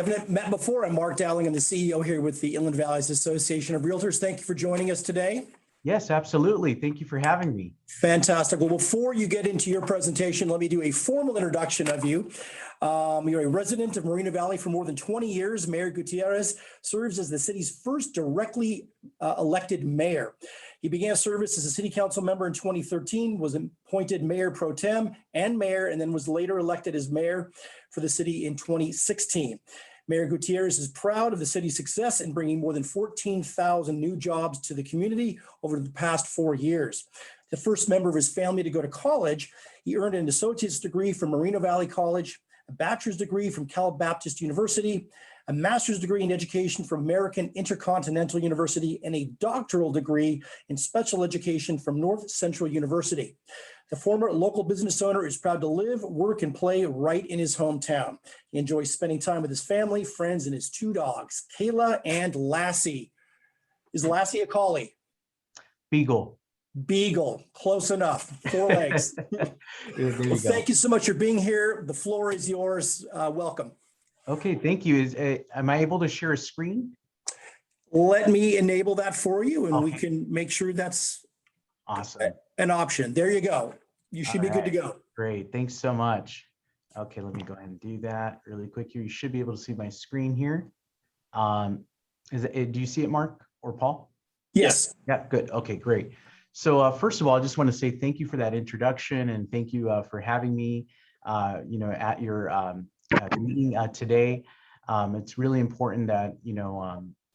Haven't met before. I'm Mark Dowling. I'm the CEO here with the Inland Valleys Association of Realtors. Thank you for joining us today. Yes, absolutely. Thank you for having me. Fantastic. Well, before you get into your presentation, let me do a formal introduction of you. You're a resident of Moreno Valley for more than 20 years. Mayor Gutierrez serves as the city's first directly elected mayor. He began service as a city council member in 2013, was appointed mayor pro tem and mayor, and then was later elected as mayor for the city in 2016. Mayor Gutierrez is proud of the city's success in bringing more than 14,000 new jobs to the community over the past 4 years. The first member of his family to go to college, he earned an associate's degree from Moreno Valley College, a bachelor's degree from Cal Baptist University, a master's degree in education from American Intercontinental University, and a doctoral degree in special education from North Central University. The former local business owner is proud to live, work, and play right in his hometown. He enjoys spending time with his family, friends, and his 2 dogs, Kayla and Lassie. Is Lassie a collie? Beagle. Beagle, close enough. 4 legs. Well, thank you so much for being here. The floor is yours. Welcome. Okay, thank you. Am I able to share a screen? Let me enable that for you, and we can make sure that's awesome. An option. There you go. You should be good to go. Great. Thanks so much. Okay, let me go ahead and do that really quick here. You should be able to see my screen here. Do you see it, Mark or Paul? Yes. Yeah, good. Okay, great. So first of all, I just want to say thank you for that introduction, and thank you for having me, at your meeting today. It's really important that,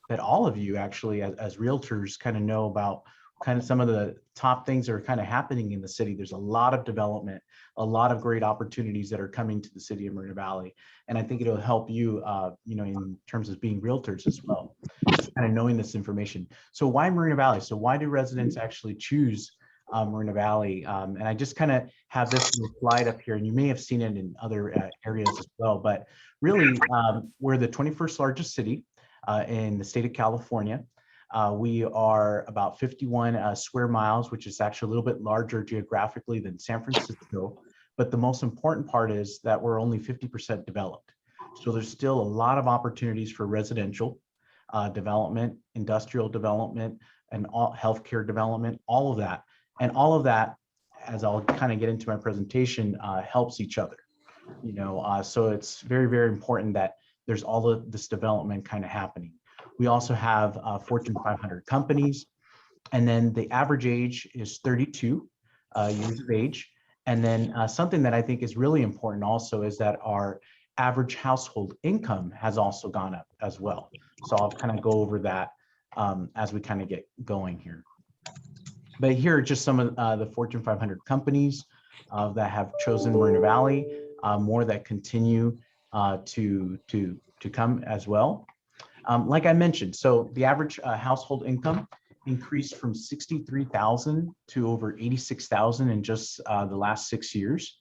that all of you actually as realtors kind of know about kind of some of the top things that are kind of happening in the city. There's a lot of development, a lot of great opportunities that are coming to the city of Moreno Valley. And I think it'll help you, in terms of being realtors as well, just kind of knowing this information. So why Moreno Valley? So why do residents actually choose Moreno Valley? And I just kind of have this slide up here, and you may have seen it in other areas as well, but really we're the 21st largest city in the state of California. We are about 51 square miles, which is actually a little bit larger geographically than San Francisco. But the most important part is that we're only 50% developed. So there's still a lot of opportunities for residential development, industrial development, and healthcare development, all of that. And all of that, as I'll kind of get into my presentation, helps each other. So it's very, very important that there's all of this development kind of happening. We also have Fortune 500 companies, and then the average age is 32 years of age. And then something that I think is really important also is that our average household income has also gone up as well. So I'll kind of go over that as we kind of get going here. But here are just some of the Fortune 500 companies that have chosen Moreno Valley, more that continue to come as well. Like I mentioned, so the average household income increased from 63,000 to over 86,000 in just the last 6 years.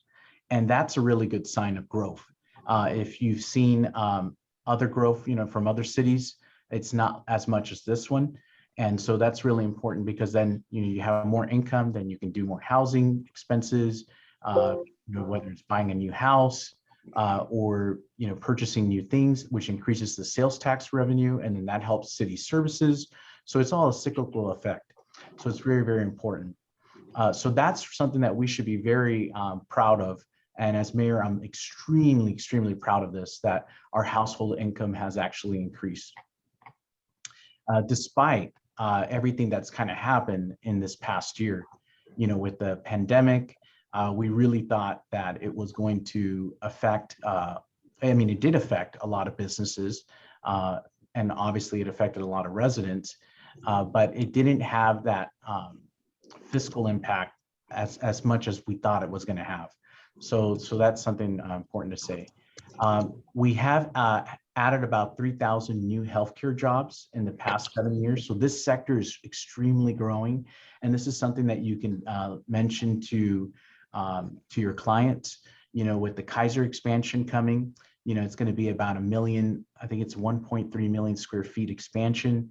And that's a really good sign of growth. If you've seen other growth, from other cities, it's not as much as this one. And so that's really important because then, you have more income, then you can do more housing expenses, whether it's buying a new house, or purchasing new things, which increases the sales tax revenue, and then that helps city services. So it's all a cyclical effect. So it's very, very important. So that's something that we should be very proud of. And as mayor, I'm extremely, extremely proud of this, that our household income has actually increased. Despite everything that's kind of happened in this past year, with the pandemic, we really thought that it was going to affect, it did affect a lot of businesses, and obviously it affected a lot of residents, but it didn't have that fiscal impact as much as we thought it was going to have. So that's something important to say. We have added about 3,000 new healthcare jobs in the past 7 years. So this sector is extremely growing. And this is something that you can mention to your clients, with the Kaiser expansion coming, it's going to be about 1 million, I think it's 1.3 million square feet expansion.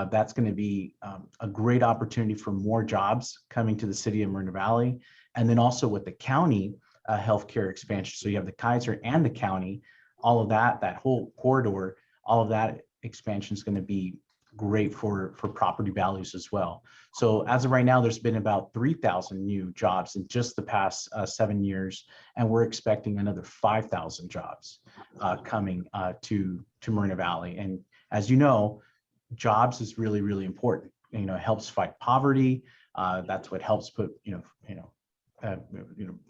That's going to be a great opportunity for more jobs coming to the city of Moreno Valley. And then also with the county healthcare expansion. So you have the Kaiser and the county all of that, that whole corridor, all of that expansion is going to be great for property values as well. So as of right now, there's been about 3,000 new jobs in just the past 7 years, and we're expecting another 5,000 jobs coming to Moreno Valley. And as you know, jobs is really, really important. You know, it helps fight poverty. That's what helps put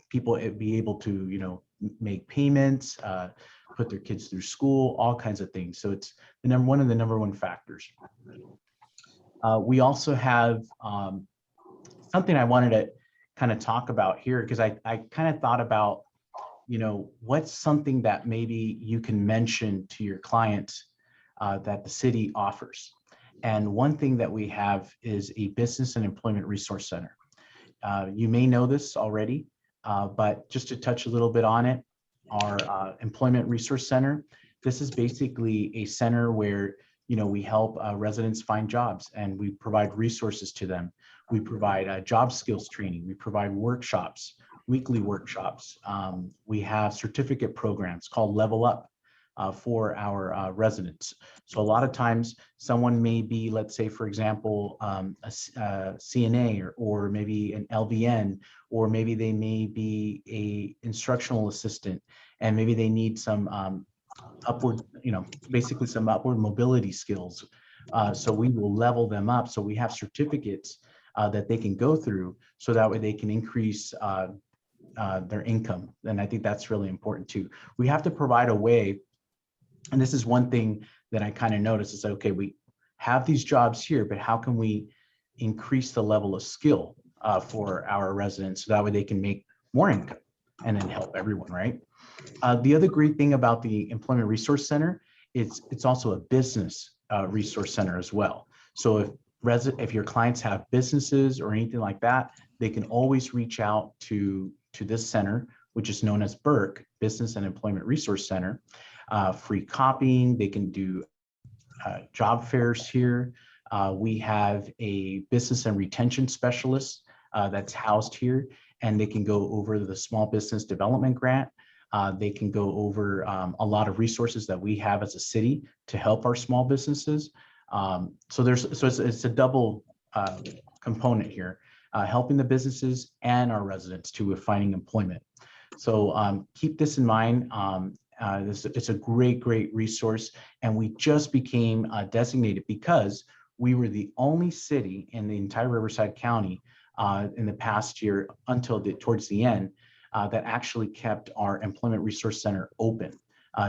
people be able to make payments, put their kids through school, all kinds of things. So it's one of the number one factors. We also have something I wanted to kind of talk about here, because I kind of thought about, what's something that maybe you can mention to your clients that the city offers. And one thing that we have is a business and employment resource center. You may know this already, but just to touch a little bit on it, our employment resource center, this is basically a center where we help residents find jobs, and we provide resources to them. We provide job skills training. We provide workshops, weekly workshops. We have certificate programs called Level Up for our residents. So a lot of times someone may be, let's say, for example, a CNA or maybe an LVN, or maybe they may be a instructional assistant, and maybe they need some upward, basically some upward mobility skills. So we will level them up. So we have certificates that they can go through, so that way they can increase their income. And I think that's really important too. We have to provide a way, and this is one thing that I kind of noticed, is okay, we have these jobs here, but how can we increase the level of skill for our residents, so that way they can make more income and then help everyone, right? The other great thing about the Employment Resource Center, it's also a business resource center as well. So if your clients have businesses or anything like that, they can always reach out to this center, which is known as BERC, Business and Employment Resource Center. Free copying, they can do job fairs here. We have a business and retention specialist that's housed here, and they can go over the small business development grant. They can go over a lot of resources that we have as a city to help our small businesses. So it's a double component here, helping the businesses and our residents too with finding employment. So keep this in mind. It's a great resource, and we just became designated because we were the only city in the entire Riverside County in the past year until towards the end that actually kept our Employment Resource Center open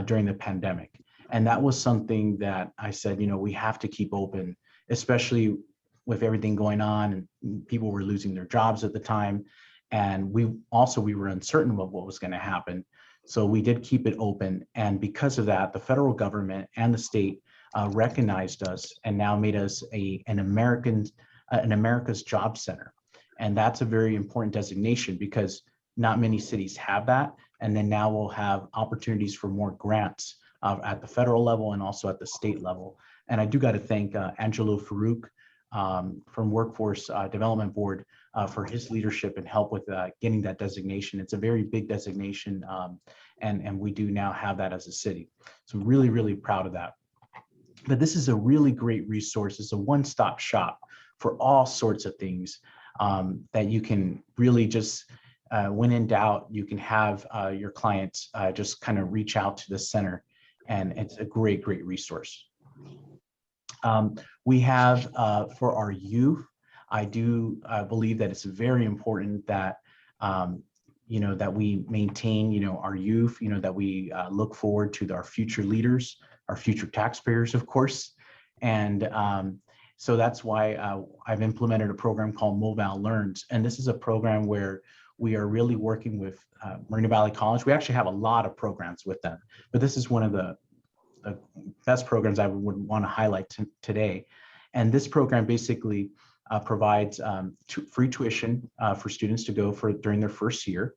during the pandemic. And that was something that I said, we have to keep open, especially with everything going on, and people were losing their jobs at the time. And we were uncertain of what was going to happen. So we did keep it open. And because of that, the federal government and the state recognized us and now made us an America's Job Center. And that's a very important designation, because not many cities have that. And then now we'll have opportunities for more grants at the federal level and also at the state level. And I do got to thank Angelo Farouk from Workforce Development Board for his leadership and help with getting that designation. It's a very big designation, and we do now have that as a city. So I'm really proud of that. But this is a really great resource. It's a one-stop shop for all sorts of things that you can really just, when in doubt, you can have your clients just kind of reach out to the center, and it's a great resource. We have for our youth, I do believe that it's very important that that we maintain our youth, that we look forward to our future leaders, our future taxpayers, of course. And so that's why I've implemented a program called Moval Learns, and this is a program where we are really working with Moreno Valley College. We actually have a lot of programs with them, but this is one of the best programs I would want to highlight today. And this program basically provides free tuition for students to go during their first year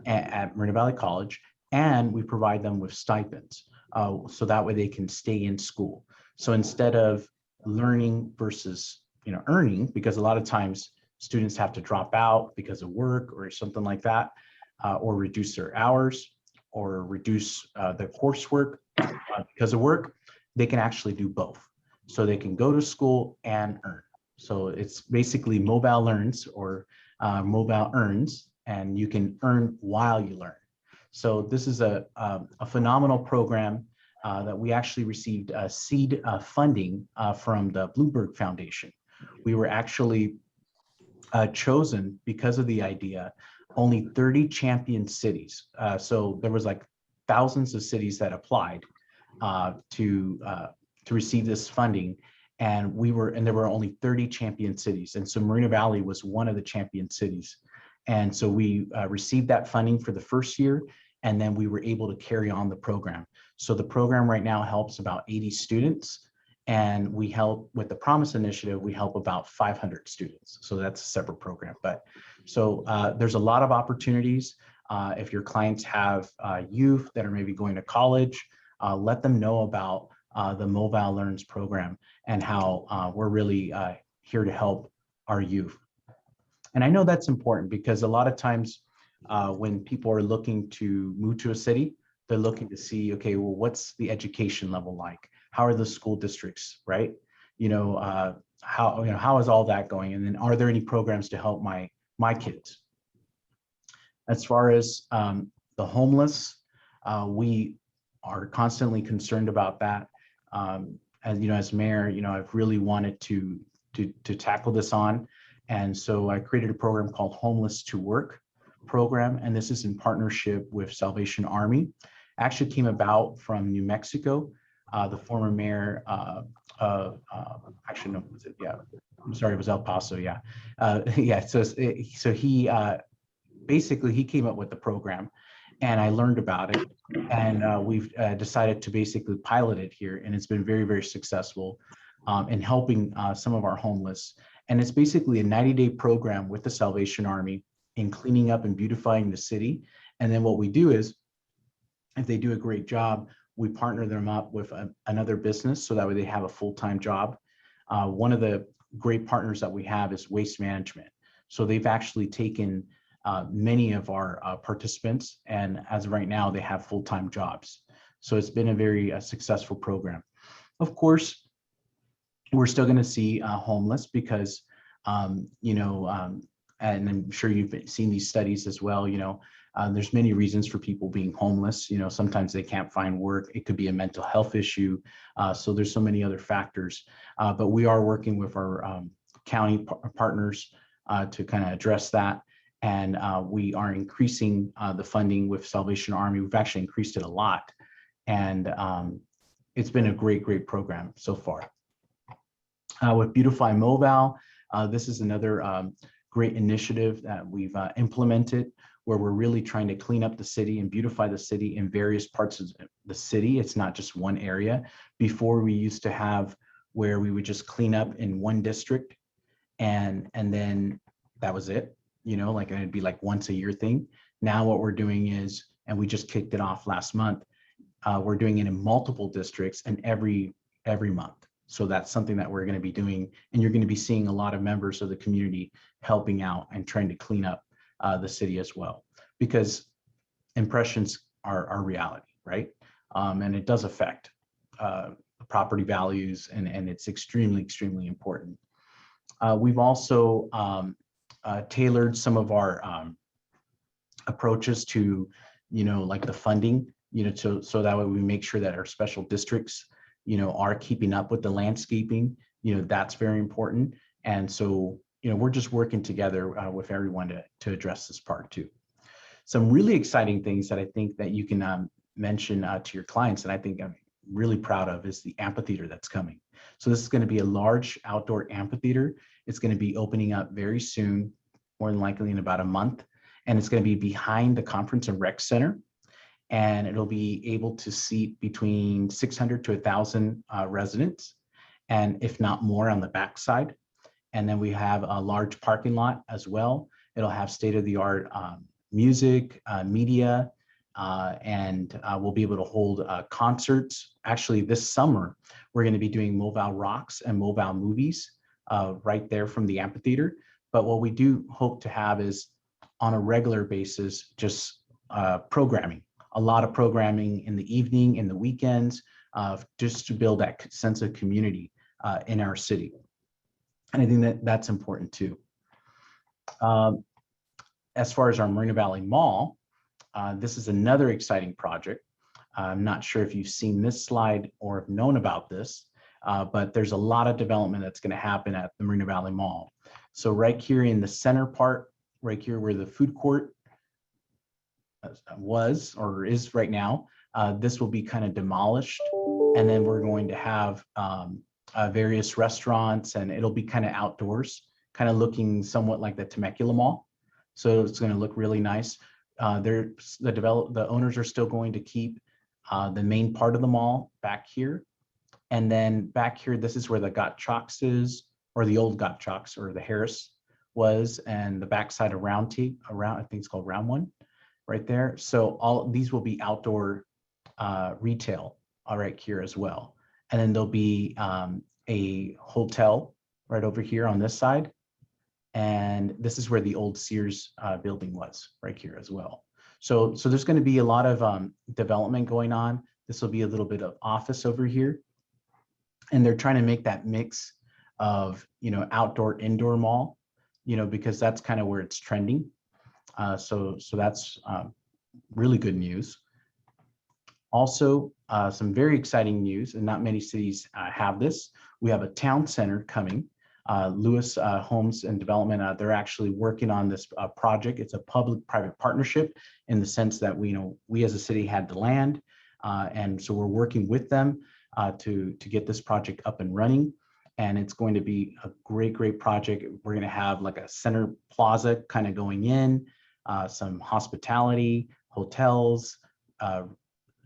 at Moreno Valley College, and we provide them with stipends so that way they can stay in school. So instead of learning versus earning, because a lot of times students have to drop out because of work or something like that, or reduce their hours, or reduce the coursework because of work, they can actually do both. So they can go to school and earn. So it's basically mobile learns or mobile earns, and you can earn while you learn. So this is a phenomenal program that we actually received seed funding from the Bloomberg Foundation. We were actually chosen because of the idea, only 30 champion cities. So there was like thousands of cities that applied to receive this funding. And there were only 30 champion cities. And so Moreno Valley was one of the champion cities. And so we received that funding for the first year, and then we were able to carry on the program. So the program right now helps about 80 students, and we help with the Promise Initiative, we help about 500 students. So that's a separate program. But so there's a lot of opportunities. If your clients have youth that are maybe going to college, let them know about the Mobile Learns program and how we're really here to help our youth. And I know that's important because a lot of times when people are looking to move to a city, they're looking to see, okay, well, what's the education level like? How are the school districts, right? How is all that going? And then are there any programs to help my kids? As far as the homeless, we are constantly concerned about that. As mayor, I've really wanted to tackle this on. And so I created a program called Homeless to Work program. And this is in partnership with Salvation Army. Actually came about from New Mexico. The former mayor actually, no, was it? Yeah, I'm sorry, it was El Paso. Yeah. So he basically, he came up with the program and I learned about it. And we've decided to basically pilot it here. And it's been very, very successful in helping some of our homeless. And it's basically a 90-day program with the Salvation Army in cleaning up and beautifying the city. And then what we do is, if they do a great job, we partner them up with another business so that way they have a full-time job. One of the great partners that we have is Waste Management. So they've actually taken many of our participants, and as of right now, they have full-time jobs. So it's been a very successful program. Of course, we're still going to see homeless because, and I'm sure you've seen these studies as well, there's many reasons for people being homeless. Sometimes they can't find work. It could be a mental health issue. So there's so many other factors. But we are working with our county partners to kind of address that. And we are increasing the funding with Salvation Army. We've actually increased it a lot. And it's been a great, great program so far. With Beautify Mobile, this is another great initiative that we've implemented, where we're really trying to clean up the city and beautify the city in various parts of the city. It's not just one area. Before, we used to have where we would just clean up in one district and then that was it, it'd be like once a year thing. Now what we're doing is, and we just kicked it off last month, we're doing it in multiple districts and every month. So that's something that we're going to be doing, and you're going to be seeing a lot of members of the community helping out and trying to clean up the city as well, because impressions are reality, right? And it does affect property values, and it's extremely, extremely important. We've also tailored some of our approaches to, like the funding, so that way we make sure that our special districts, are keeping up with the landscaping. That's very important. And so, we're just working together with everyone to address this part too. Some really exciting things that I think that you can mention to your clients, and I think I'm really proud of, is the amphitheater that's coming. So this is going to be a large outdoor amphitheater. It's going to be opening up very soon, more than likely in about a month. And it's going to be behind the Conference and Rec Center. And it'll be able to seat between 600 to 1,000 residents, and if not more on the backside. And then we have a large parking lot as well. It'll have state-of-the-art music, media, and we'll be able to hold concerts. Actually, this summer, we're going to be doing mobile rocks and mobile movies right there from the amphitheater. But what we do hope to have is, on a regular basis, just programming a lot of programming in the evening, in the weekends, just to build that sense of community in our city. And I think that that's important too. As far as our Moreno Valley Mall, this is another exciting project. I'm not sure if you've seen this slide or have known about this, but there's a lot of development that's going to happen at the Moreno Valley Mall. So right here in the center part, right here where the food court was or is right now, this will be kind of demolished. And then we're going to have various restaurants, and it'll be kind of outdoors, kind of looking somewhat like the Temecula Mall. So it's going to look really nice. The owners are still going to keep the main part of the mall back here. And then back here, this is where the Gottschalks is, or the old Gottschalks, or the Harris was, and the backside of I think it's called Round One, right there. So all these will be outdoor retail, right here as well. And then there'll be a hotel right over here on this side. And this is where the old Sears building was, right here as well. So there's going to be a lot of development going on. This will be a little bit of office over here. And they're trying to make that mix of, outdoor, indoor mall, because that's kind of where it's trending. So that's really good news. Also, some very exciting news, and not many cities have this. We have a town center coming. Lewis Homes and Development, they're actually working on this project. It's a public-private partnership in the sense that we as a city had the land, and so we're working with them to get this project up and running. And it's going to be a great project. We're going to have like a center plaza kind of going in, some hospitality, hotels,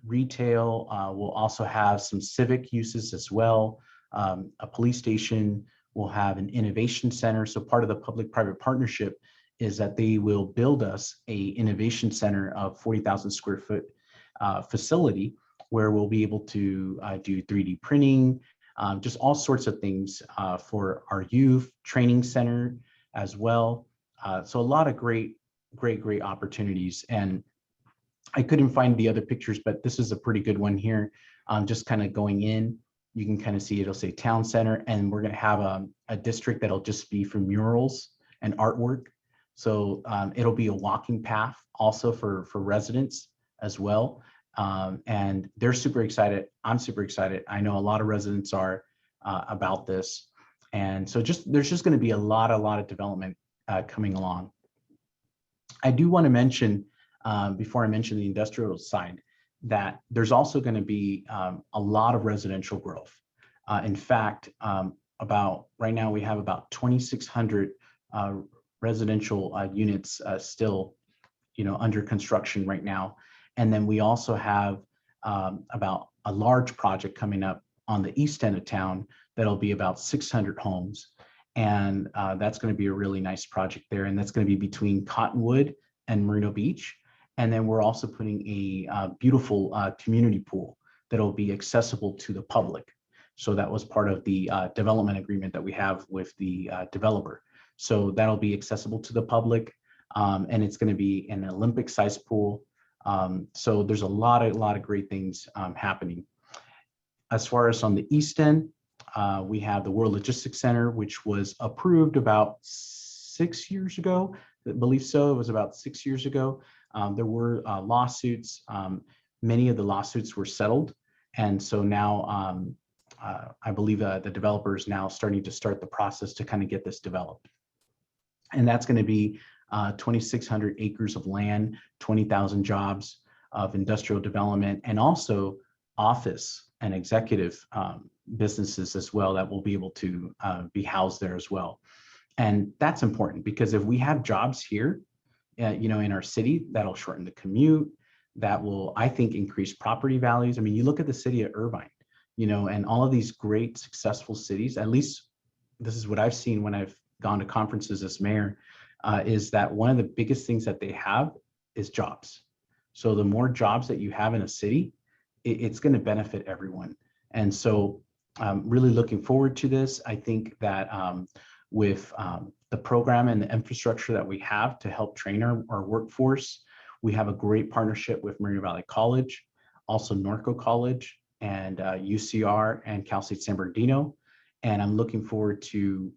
retail. We'll also have some civic uses as well, a police station. We'll have an innovation center. So part of the public-private partnership is that they will build us a innovation center of 40,000 square foot facility where we'll be able to do 3D printing, just all sorts of things for our youth, training center as well. So a lot of great opportunities. And I couldn't find the other pictures, but this is a pretty good one here. Just kind of going in. You can kind of see it'll say town center, and we're going to have a district that'll just be for murals and artwork. So it'll be a walking path also for residents as well. And they're super excited. I'm super excited. I know a lot of residents are about this. And so there's just going to be a lot of development coming along. I do want to mention, before I mention the industrial side, that there's also going to be a lot of residential growth. In fact, right now we have about 2,600 residential units still, under construction right now. And then we also have about a large project coming up on the east end of town that'll be about 600 homes. And that's going to be a really nice project there. And that's going to be between Cottonwood and Merino Beach. And then we're also putting a beautiful community pool that'll be accessible to the public. So that was part of the development agreement that we have with the developer. So that'll be accessible to the public, and it's going to be an Olympic-sized pool. So there's a lot of great things happening. As far as on the east end, we have the World Logistics Center, which was approved about 6 years ago. I believe so. It was about 6 years ago. There were lawsuits. Many of the lawsuits were settled. And so now I believe the developer is now starting to start the process to kind of get this developed. And that's going to be 2,600 acres of land, 20,000 jobs of industrial development, and also office and executive businesses as well that will be able to be housed there as well. And that's important because if we have jobs here, in our city, that'll shorten the commute. That will, I think, increase property values. I mean, you look at the city of Irvine, and all of these great successful cities, at least this is what I've seen when I've gone to conferences as mayor, is that one of the biggest things that they have is jobs. So the more jobs that you have in a city, it's going to benefit everyone. And so I'm really looking forward to this. I think that with the program and the infrastructure that we have to help train our workforce, We have a great partnership with Moreno Valley College, also Norco College, and UCR and Cal State San Bernardino. And I'm looking forward to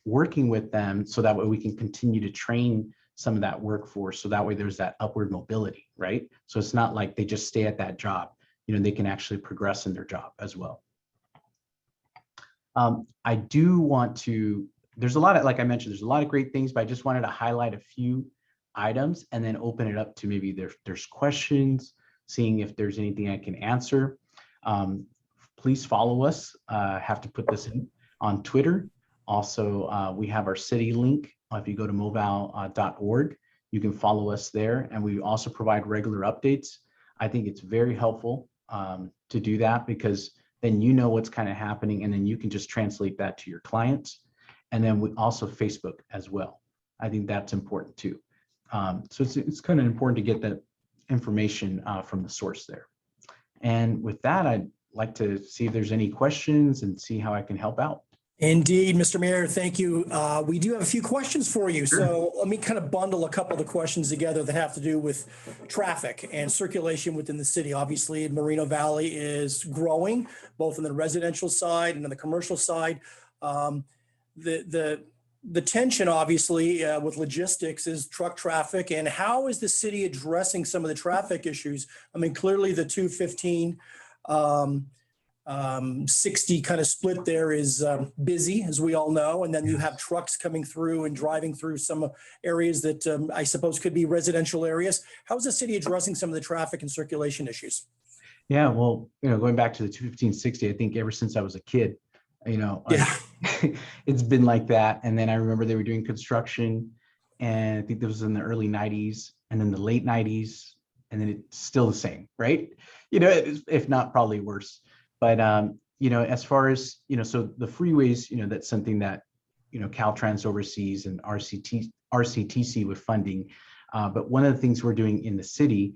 working with them so that way we can continue to train some of that workforce. So that way there's that upward mobility, right? So it's not like they just stay at that job. You know, they can actually progress in their job as well. I do want to, there's a lot of, like I mentioned, there's a lot of great things, but I just wanted to highlight a few items and then open it up to maybe there's questions, seeing if there's anything I can answer. Please follow us. Have to put this in on Twitter. Also, we have our city link. If you go to moval.org, you can follow us there. And we also provide regular updates. I think it's very helpful to do that, because then you know what's kind of happening, and then you can just translate that to your clients. And then we also Facebook as well. I think that's important too. So it's kind of important to get that information from the source there. And with that, I'd like to see if there's any questions and see how I can help out. Indeed, Mr. Mayor, thank you. We do have a few questions for you. Sure. So let me kind of bundle a couple of the questions together that have to do with traffic and circulation within the city. Obviously, Moreno Valley is growing, both on the residential side and on the commercial side. The tension, obviously, with logistics is truck traffic. And how is the city addressing some of the traffic issues? I mean, clearly the 215 60 kind of split there is busy, as we all know. And then you have trucks coming through and driving through some areas that I suppose could be residential areas. How is the city addressing some of the traffic and circulation issues? Yeah, well, you know, going back to the 215/60, I think ever since I was a kid, you know, Yeah. it's been like that. And then I remember they were doing construction, and I think this was in the early 90s and then the late 90s, and then it's still the same, right? You know, if not probably worse. But, you know, as far as, you know, so the freeways, you know, that's something that, you know, Caltrans oversees and RCTC with funding. But one of the things we're doing in the city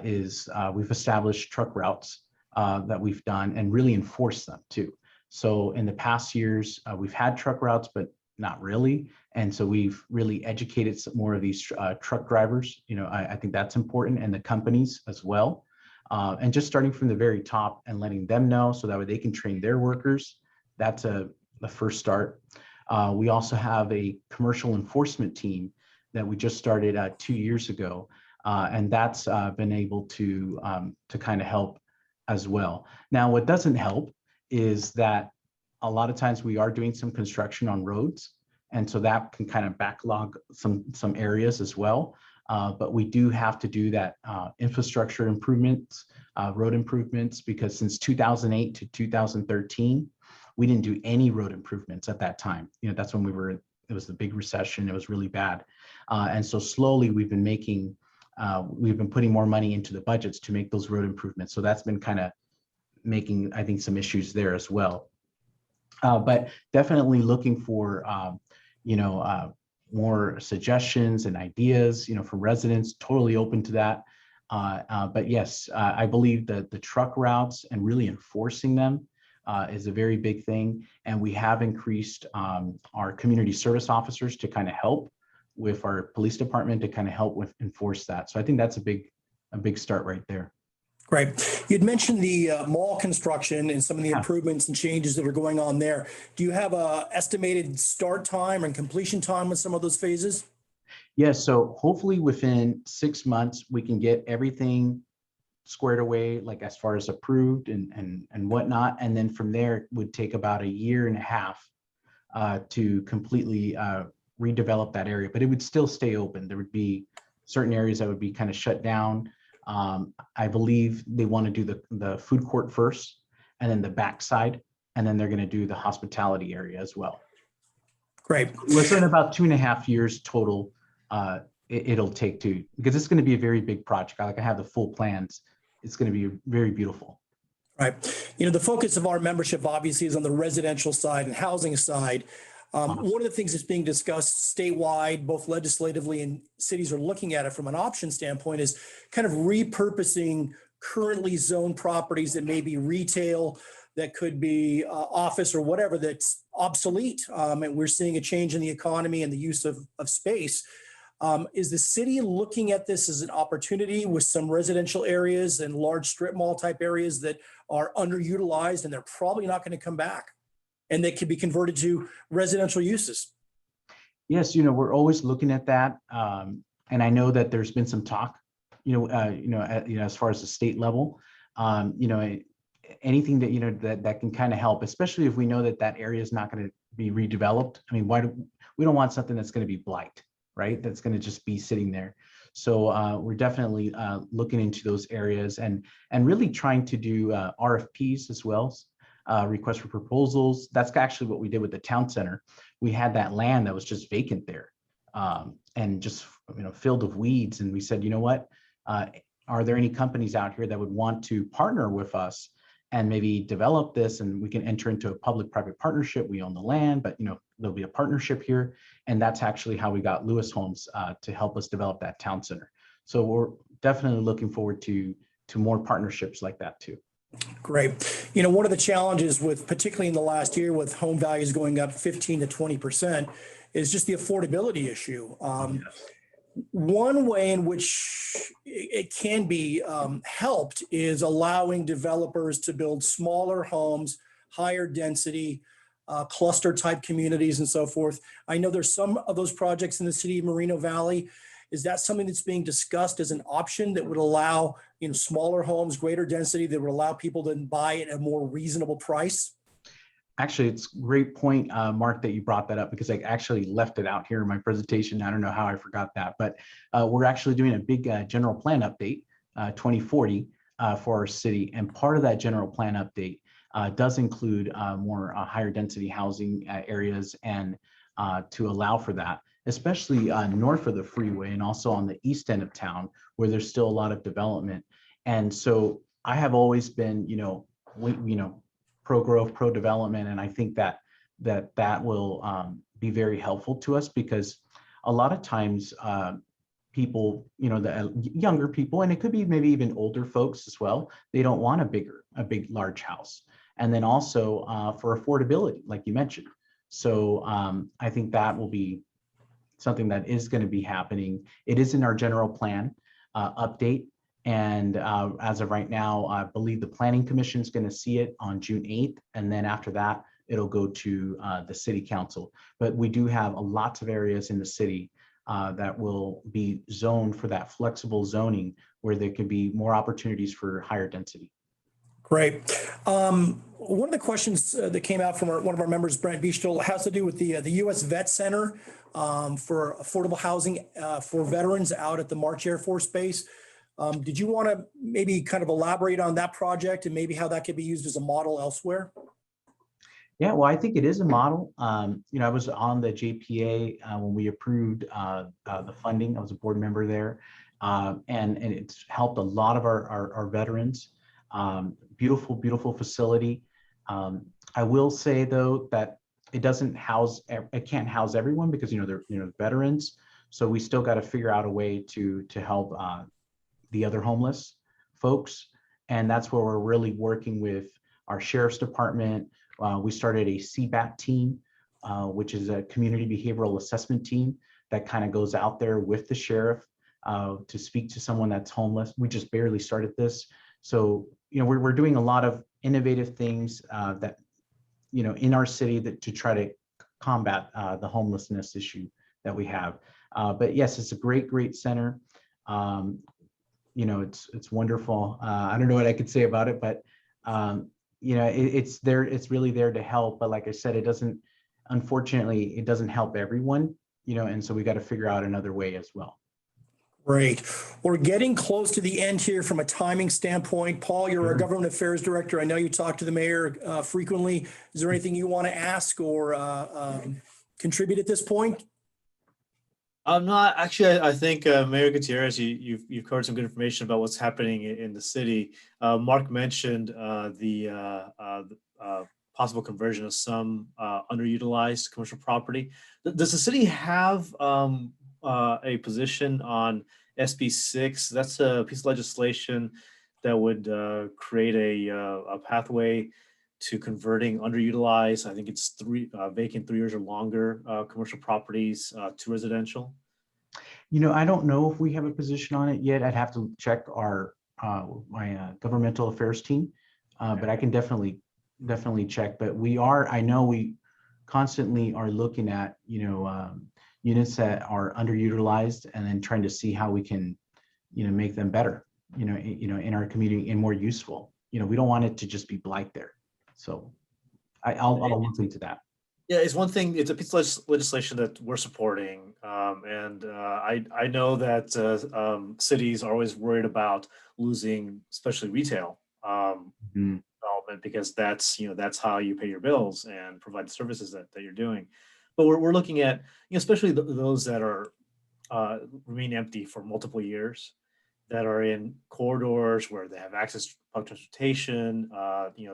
is we've established truck routes that we've done and really enforced them too. So in the past years, we've had truck routes, but not really. And so we've really educated some more of these truck drivers. You know, I think that's important, and the companies as well. And just starting from the very top and letting them know so that way they can train their workers. That's the first start. We also have a commercial enforcement team that we just started 2 years ago. And that's been able to kind of help as well. Now, what doesn't help is that a lot of times we are doing some construction on roads. And so that can kind of backlog some areas as well. But we do have to do that infrastructure improvements, road improvements, because since 2008 to 2013, we didn't do any road improvements at that time. You know, that's when it was the big recession. It was really bad. And so slowly we've been putting more money into the budgets to make those road improvements. So that's been kind of making, I think, some issues there as well. But definitely looking for, more suggestions and ideas, you know, from residents, totally open to that. But yes, I believe that the truck routes and really enforcing them is a very big thing. And we have increased our community service officers to kind of help with our police department to kind of help with enforce that. So I think that's a big start right there. Great. You'd mentioned the mall construction and some of the improvements and changes that are going on there. Do you have a estimated start time and completion time with some of those phases? Yes. So hopefully within 6 months, we can get everything squared away, like as far as approved and whatnot. And then from there, it would take about 1.5 years to completely redevelop that area, but it would still stay open. There would be certain areas that would be kind of shut down. I believe they want to do the food court first, and then the backside, and then they're going to do the hospitality area as well. Great. Within about 2.5 years total, it'll take to, because it's going to be a very big project. I have the full plans. It's going to be very beautiful. Right. You know, the focus of our membership obviously is on the residential side and housing side. One of the things that's being discussed statewide, both legislatively and cities are looking at it from an option standpoint, is kind of repurposing currently zoned properties that may be retail, that could be office or whatever, that's obsolete. And we're seeing a change in the economy and the use of space. Is the city looking at this as an opportunity with some residential areas and large strip mall type areas that are underutilized and they're probably not going to come back and they could be converted to residential uses? Yes, we're always looking at that. And I know that there's been some talk, as far as the state level, anything that, that can kind of help, especially if we know that that area is not going to be redeveloped. I mean, we don't want something that's going to be blight, right? That's going to just be sitting there. So we're definitely looking into those areas and really trying to do RFPs as well, requests for proposals. That's actually what we did with the town center. We had that land that was just vacant there and just filled with weeds. And we said, you know what, are there any companies out here that would want to partner with us and maybe develop this, and we can enter into a public-private partnership. We own the land, but there'll be a partnership here. And that's actually how we got Lewis Homes to help us develop that town center. So we're definitely looking forward to more partnerships like that too. Great. One of the challenges with, particularly in the last year, with home values going up 15 to 20%, is just the affordability issue. Yes. One way in which it can be helped is allowing developers to build smaller homes, higher density, cluster type communities and so forth. I know there's some of those projects in the city of Moreno Valley. Is that something that's being discussed as an option that would allow, smaller homes, greater density, that would allow people to buy at a more reasonable price? Actually, it's a great point, Mark, that you brought that up, because I actually left it out here in my presentation. I don't know how I forgot that, but we're actually doing a big general plan update, 2040, for our city. And part of that general plan update does include more higher density housing areas and to allow for that, especially north of the freeway and also on the east end of town, where there's still a lot of development. And so I have always been, pro-growth, pro-development, and I think that will be very helpful to us, because a lot of times people, the younger people, and it could be maybe even older folks as well, they don't want a big large house. And then also for affordability, like you mentioned. So I think that will be something that is going to be happening. It is in our general plan update. And as of right now, I believe the Planning Commission is going to see it on June 8th. And then after that, it'll go to the City Council. But we do have lots of areas in the city that will be zoned for that flexible zoning, where there can be more opportunities for higher density. Great. One of the questions that came out from one of our members, Brent Biestel, has to do with the U.S. Vet Center for affordable housing for veterans out at the March Air Force Base. Did you want to maybe kind of elaborate on that project and maybe how that could be used as a model elsewhere? Yeah, well, I think it is a model. I was on the JPA when we approved the funding. I was a board member there, and it's helped a lot of our veterans. Beautiful, beautiful facility. I will say though that it can't house everyone, because they're veterans. So we still got to figure out a way to help the other homeless folks, and that's where we're really working with our sheriff's department. We started a CBAT team, which is a community behavioral assessment team that kind of goes out there with the sheriff to speak to someone that's homeless. We just barely started this. So, we're doing a lot of innovative things that, in our city to try to combat the homelessness issue that we have. But yes, it's a great, great center. It's wonderful. I don't know what I could say about it, but it's there. It's really there to help. But like I said, unfortunately, it doesn't help everyone, and so we got to figure out another way as well. Great. We're getting close to the end here from a timing standpoint. Paul, you're our government affairs director. I know you talk to the mayor frequently. Is there anything you want to ask or contribute at this point? I'm not actually. I think Mayor Gutierrez, you've covered some good information about what's happening in the city. Mark mentioned the possible conversion of some underutilized commercial property. Does the city have a position on SB 6? That's a piece of legislation that would create a pathway to converting underutilized, I think it's vacant 3 years or longer, commercial properties to residential. I don't know if we have a position on it yet. I'd have to check our my governmental affairs team, but I can definitely check. But I know we constantly are looking at units that are underutilized and then trying to see how we can make them better in our community and more useful. We don't want it to just be blight there. So I'll look into that. Yeah, it's one thing. It's a piece of legislation that we're supporting, and I know that cities are always worried about losing, especially retail development, because that's how you pay your bills and provide the services that you're doing. But we're looking at especially those that are remain empty for multiple years, that are in corridors where they have access to public transportation,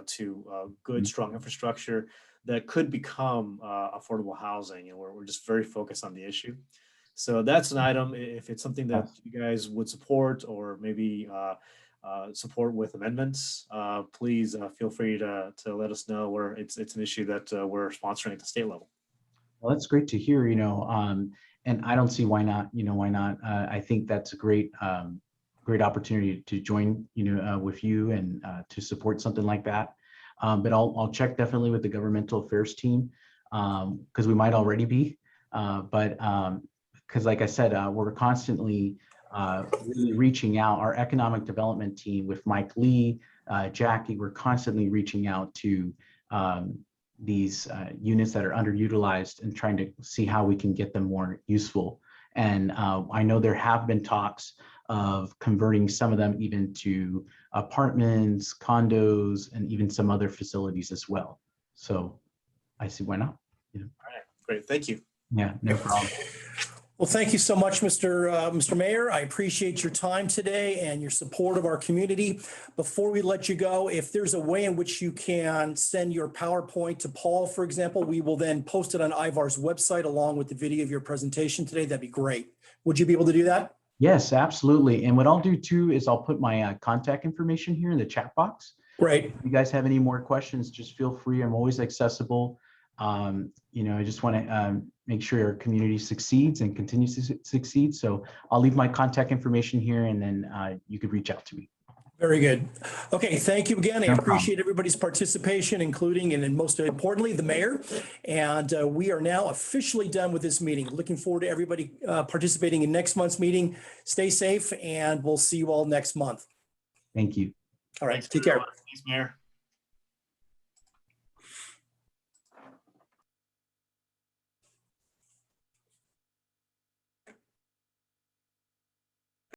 to good, strong infrastructure that could become affordable housing. And we're just very focused on the issue. So that's an item. If it's something that you guys would support, or maybe support with amendments, please feel free to let us know. Where it's an issue that we're sponsoring at the state level. Well, that's great to hear, and I don't see why not, why not. I think that's a great opportunity to join, with you and to support something like that. But I'll check definitely with the governmental affairs team, because we might already be, but because like I said, we're constantly really reaching out. Our economic development team with Mike Lee, Jackie, we're constantly reaching out to these units that are underutilized and trying to see how we can get them more useful. And I know there have been talks of converting some of them even to apartments, condos, and even some other facilities as well. So I see why not. All right, great, thank you. Yeah, no problem. Well, thank you so much, Mr. Mayor. I appreciate your time today and your support of our community. Before we let you go, if there's a way in which you can send your PowerPoint to Paul, for example, we will then post it on IVAR's website along with the video of your presentation today. That'd be great. Would you be able to do that? Yes, absolutely. And what I'll do too is I'll put my contact information here in the chat box. Great. If you guys have any more questions, just feel free. I'm always accessible. I just want to make sure our community succeeds and continues to succeed. So I'll leave my contact information here, and then you could reach out to me. Very good. Okay, thank you again. I appreciate everybody's participation, including, and then most importantly, the mayor. And we are now officially done with this meeting. Looking forward to everybody participating in next month's meeting. Stay safe, and we'll see you all next month. Thank you. All right, Thanks, take care. everyone. Thanks, Mayor.